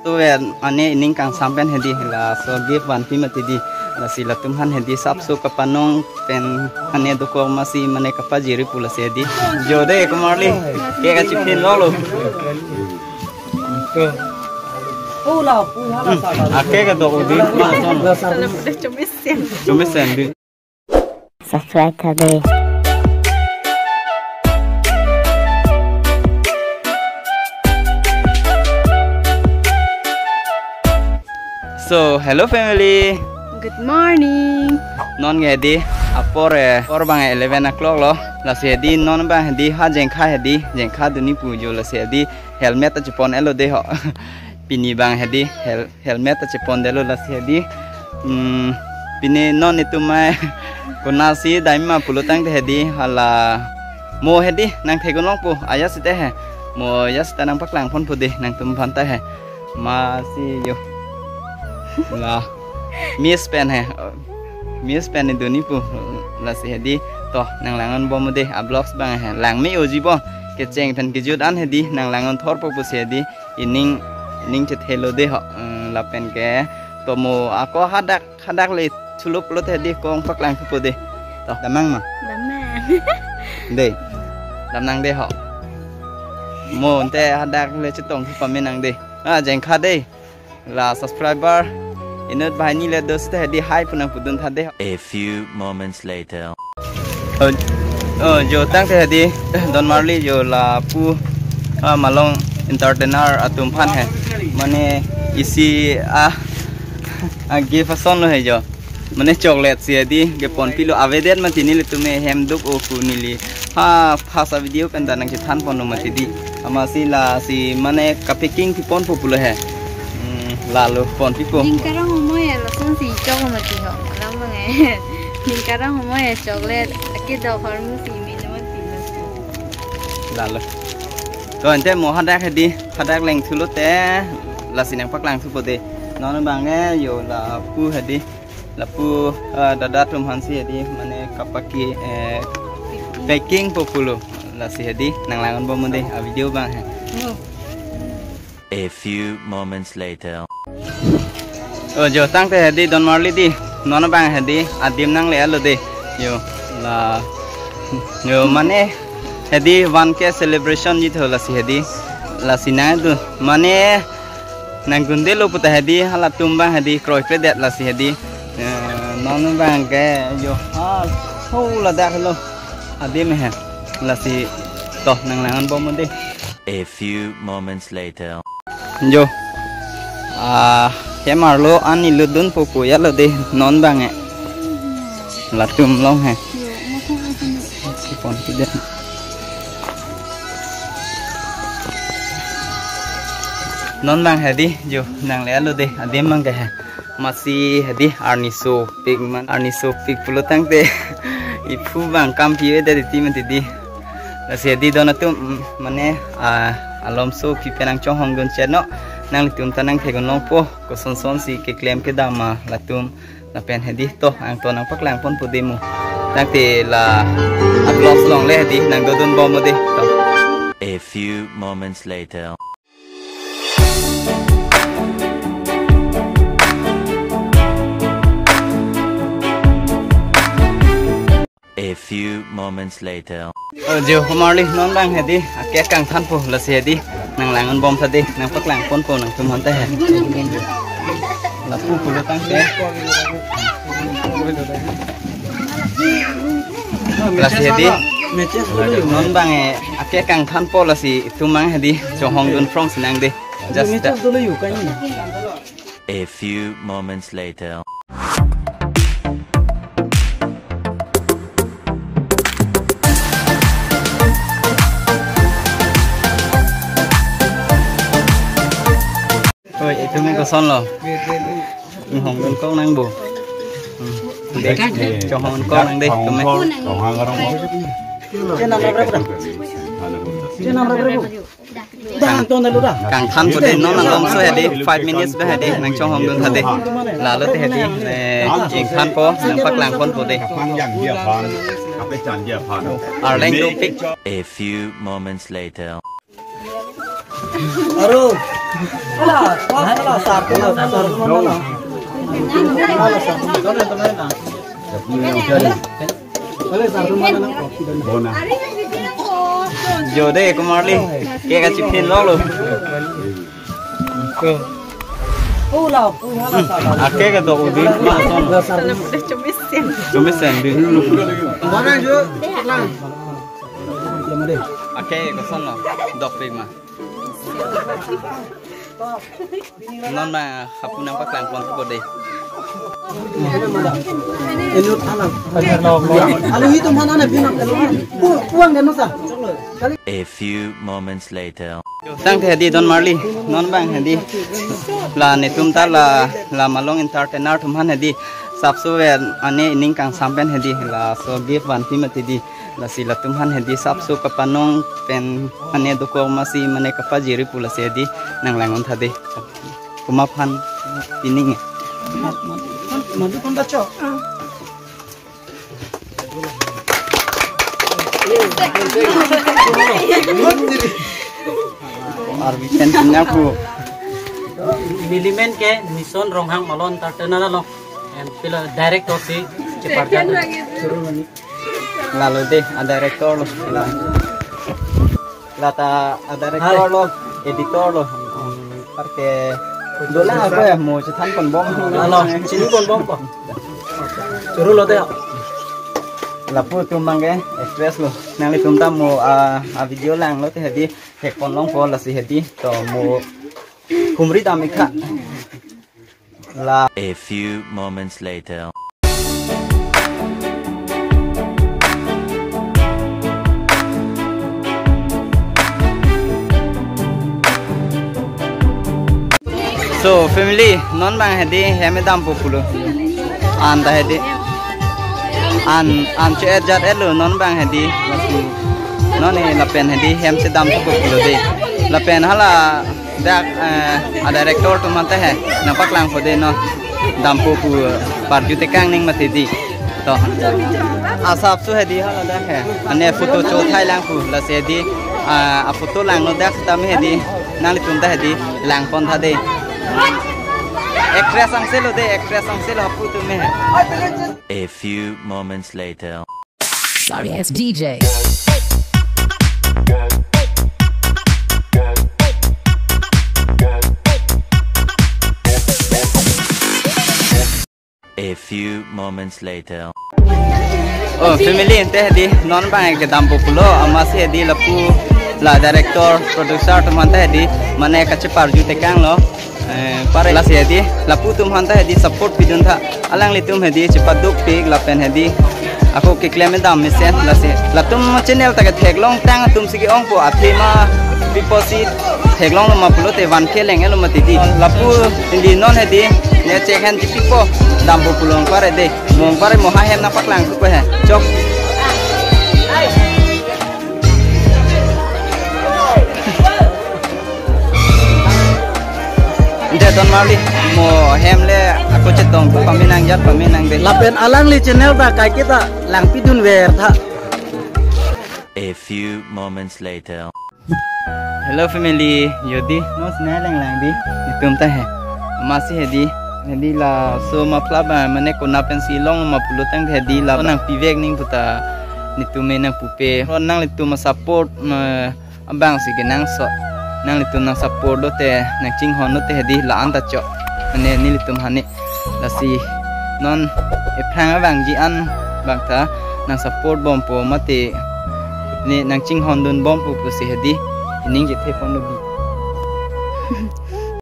tu ane ining kang sampen hedi la so give one pi mati di la si la tumhan hedi sapso kapanong pen ane duko masih mane kapa jiri pula se hedi jode kumarli ke ka chipin lo ake ka to udi chumisen di subscribe kade. So hello family, good morning. Non ngedi apore bang 11 o'clock lo la se di non bang di ha jengkha duni pujo la se di helmet ta chipon elo de ho pini bang hedi helmet ta chipon de lo la se di pini non itu mai kunasi daima pulutang de hedi hala mo hedi nang thegonong pu aya site he mo yasta nang paklang phon pu de nang tum phan ta he ma si yo là miss pen hai miss pen itu ni pu là si hedi to nang langon bom de a blocks bang hai lang me oji bo ke cheng pen ke jut an hedi nang langon thor pu si hedi ining che thelo de ho la pen ke to mo ako hadak le chulup lo hedi kong paklang pu de to damang ma de damnang de ho mo te hadak le chitong pa menang de a jeng kha de là subscriber inut bahani le doste hedi hai punang pudun thade. A few moments later. Jo tang the hedi don marli jo la pu malong entertainer atum phan hai mane isi give a son lo hai jo mane chocolate si hedi ge pon pilo aveden ma tini le tume hem duk o ku nili phasa video kan danang ki than pon no ma tidi ama si la si mane kapeking ki pon popular hai lalu pon pipo sekarang homoy lo son si choco mati ho alam bange sekarang homoy chocolate akid do farmu si mi no ti lalu to ante mo hadak hedi hadak leng thulo te la sinang paklang thu pode non bange yo la pu hedi la pu dada tum hansi hedi mane kapaki baking populo la si hedi nang langon bom de a video bang he. A few moments later. Jo tang te hedi don marli di non bang hedi adim nang le alo de yo la yo mane hedi 1K celebration ni thola si hedi la sina du mane nang gunde lo puta hedi hala tumba hedi kroi predet la si hedi non bang ke yo ho la da lo adim he la si to nang langan bom de. A few moments later. Jo kemarlo ani ludun popo ya lo de non bange la tum long hai pon tidak non bang hedi jo nang le lo de adem bang ke masih hedi arniso pig pulutang te ipu bang kampi de tim ti la se di donatum mane alom so pipenang chong honggon cheno nang tum tanang thegon long po ko son si ke claim ke dama latum na pen hedi to ang to nang paklang pon pu demo nang te la upload long le hedi nang dodon bom de to. A few moments later. A few moments later. Jo homarli non bang hedi ake kang than po la se hedi nang langon bom thade nang paklang pon po nang tum hante he la pu lo tang te la se hedi non bang ake kang than po la si tumang hedi jo hong dun from sinang de just A few moments later. ôi itu mình có son lo hồng đơn con năng bù cho hồng con năng đi tụi mình càng thăn của đây nó là long số đi 5 minutes bé đi năng cho hồng đơn thật đi là lớp thế đi chuyện thăn po năng phát làng con của đây ở lên đô pick. A few moments later. Aro, ala, Giờ đây có món đi, kia cái chip pin lóc luôn. À kia cái đồ đi, mà xong. Cumi sen đi. À kia cái son lo, đọc về mà. Non mà khắp năm bắc làng con có đây. A few moments later. Sang thế đi Don Marley, non bang thế đi. Là này chúng ta là malong entertainer thum han thế đi. Sắp số về anh ấy nín càng sampen thế đi là so gift van phim thế đi. Là si là thum han thế đi sắp số kapanong pen anh ấy doko masih mana kapa jiri pula thế đi nang langon thế đi. Kumapan tining. Mandi pun dah cok. Arbisan punya aku. Milimen ke mison ronghang malon tartena lo. And pila direct osi cepat kan. Lalu deh ada rektor lo. Lata ada rektor lo, editor lo. Karke Dulu apa ya mau cetan pon bom. Alo, sini pon bom kok. Suruh lo teh. Lapu tumbang ke express lo. Nanti tumta mau video lang lo teh di hek pon long pon la si hedi to mau kumri damika. La. A few moments later. So family non bang hedi hemedam populo anda hedi an che jat elo non bang hedi non ni lapen hedi hem se dam populo de lapen hala dak a director to mante hai napak lang phode no dam popu par jute kang ning mate di to asap su hedi hala dak hai ane photo cho thai lang pu la se di a photo lang no dak tam hedi nali tunta hedi lang pon tha de Extra sangselo de extra sangselo hapu tu me. A few moments later. Sorry ass DJ. A few moments later. Oh family ente di non bang ke dampo pulo amasi di lapu la director producer teman teh di mana kace parju tekang lo. Para la sedi la putum hanta hedi support pidun tha alang litum hedi cepat duk pig la pen hedi aku ke claim dam mesen la se la tum channel ta theklong tang tum sigi ong po athima deposit theklong ma pulo te van ke leng elo mati di la pu indi non hedi ne check hand ti po dam bo pulong pare de mong pare mo ha hem na paklang ku he chok Don Marley mo hem le aku cetong tu paminang jat paminang de Lapen alang li channel ta kai kita lang pidun wer tha. A few moments later. Hello family yodi no snai lang lang di itum ta hai masi hedi hedi la so ma plaba mane ko na pen silong ma pulutang hedi la nang pivek ning puta nitume nang pupe nang litu ma support abang si genang so nang litu nang support do te nang ching hon do te hedi la anda cho ane ni litum hane la si non e phang abang ji an bang ta nang support bom po mate ni nang ching hon dun bom po pu si hedi ning je the pon no bi